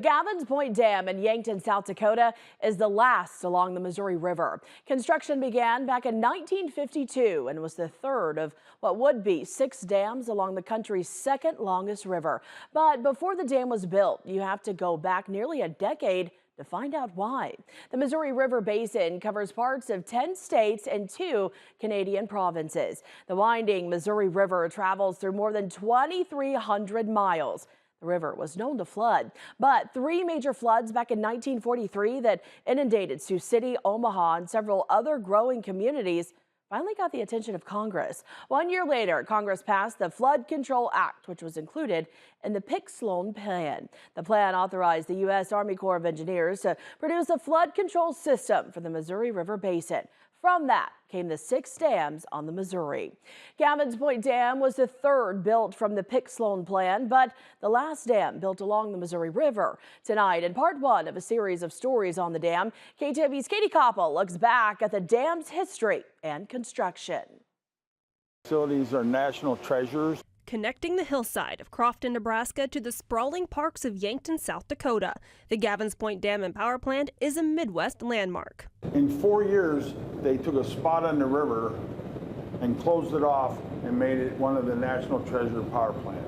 Gavins Point Dam in Yankton, South Dakota is the last along the Missouri River. Construction began back in 1952 and was the third of what would be 6 dams along the country's second longest river. But before the dam was built, you have to go back nearly a decade to find out why. The Missouri River Basin covers parts of 10 states and 2 Canadian provinces. The winding Missouri River travels through more than 2,300 miles. The river was known to flood, but 3 major floods back in 1943 that inundated Sioux City, Omaha, and several other growing communities finally got the attention of Congress. 1 year later, Congress passed the Flood Control Act, which was included in the Pick-Sloan Plan. The plan authorized the U.S. Army Corps of Engineers to produce a flood control system for the Missouri River Basin. From that came the 6 dams on the Missouri. Gavins Point Dam was the third built from the Pick-Sloan Plan, but the last dam built along the Missouri River. Tonight, in part 1 of a series of stories on the dam, KTIV's Katie Koppel looks back at the dam's history and construction. Facilities are national treasures. Connecting the hillside of Crofton, Nebraska to the sprawling parks of Yankton, South Dakota, the Gavins Point Dam and Power Plant is a Midwest landmark. In 4 years, they took a spot on the river and closed it off and made it one of the national treasure power plants.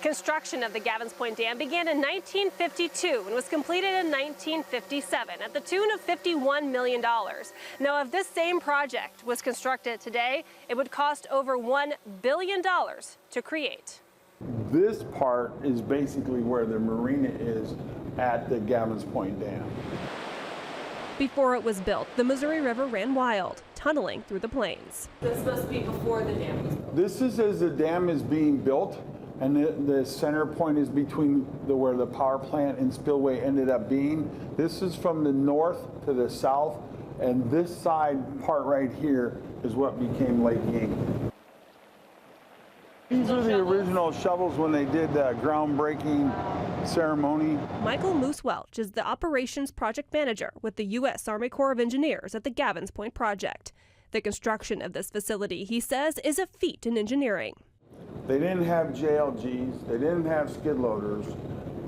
Construction of the Gavins Point Dam began in 1952 and was completed in 1957 at the tune of $51 million. Now, if this same project was constructed today, it would cost over $1 billion to create. This part is basically where the marina is at the Gavins Point Dam. Before it was built, the Missouri River ran wild, tunneling through the plains. This must be before the dam was built. This is as the dam is being built, and the center point is between where the power plant and spillway ended up being. This is from the north to the south, and this side part right here is what became Lake Yankton. These are the original shovels when they did the groundbreaking ceremony. Michael Moose Welch is the operations project manager with the U.S. Army Corps of Engineers at the Gavins Point project. The construction of this facility, he says, is a feat in engineering. They didn't have JLGs, they didn't have skid loaders.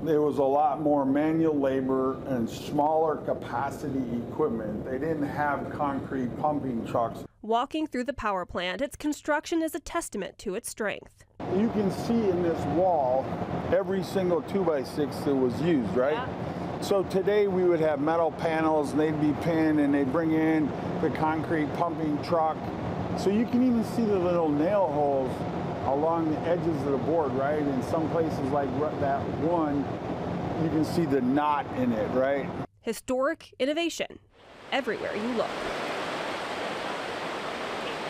There was a lot more manual labor and smaller capacity equipment. They didn't have concrete pumping trucks. Walking through the power plant, its construction is a testament to its strength. You can see in this wall every single 2x6 that was used, right? Yeah. So today we would have metal panels and they'd be pinned and they'd bring in the concrete pumping truck. So you can even see the little nail holes along the edges of the board, right? In some places like that one, you can see the knot in it, right? Historic innovation everywhere you look.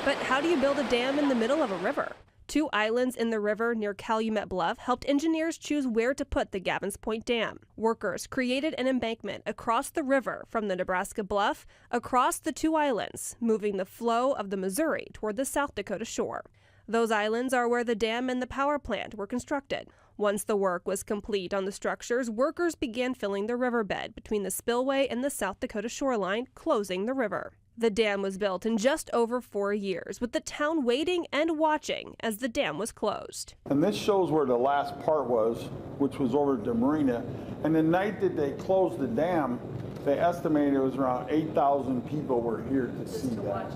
But how do you build a dam in the middle of a river? 2 islands in the river near Calumet Bluff helped engineers choose where to put the Gavins Point Dam. Workers created an embankment across the river from the Nebraska Bluff across the 2 islands, moving the flow of the Missouri toward the South Dakota shore. Those islands are where the dam and the power plant were constructed. Once the work was complete on the structures, workers began filling the riverbed between the spillway and the South Dakota shoreline, closing the river. The dam was built in just over 4 years, with the town waiting and watching as the dam was closed. And this shows where the last part was, which was over at the marina. And the night that they closed the dam, they estimated it was around 8,000 people were here to see that.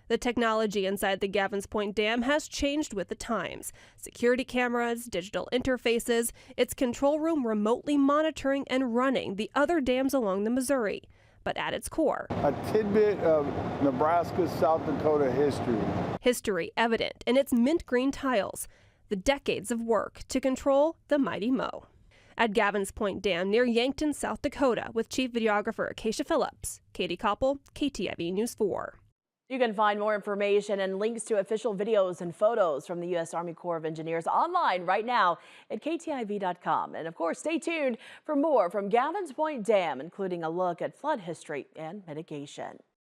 The technology inside the Gavins Point Dam has changed with the times. Security cameras, digital interfaces, its control room remotely monitoring and running the other dams along the Missouri. But at its core, a tidbit of Nebraska, South Dakota history. History evident in its mint green tiles, the decades of work to control the mighty Mo. At Gavins Point Dam near Yankton, South Dakota, with Chief Videographer Acacia Phillips, Katie Koppel, KTIV News 4. You can find more information and links to official videos and photos from the U.S. Army Corps of Engineers online right now at KTIV.com. And of course, stay tuned for more from Gavins Point Dam, including a look at flood history and mitigation.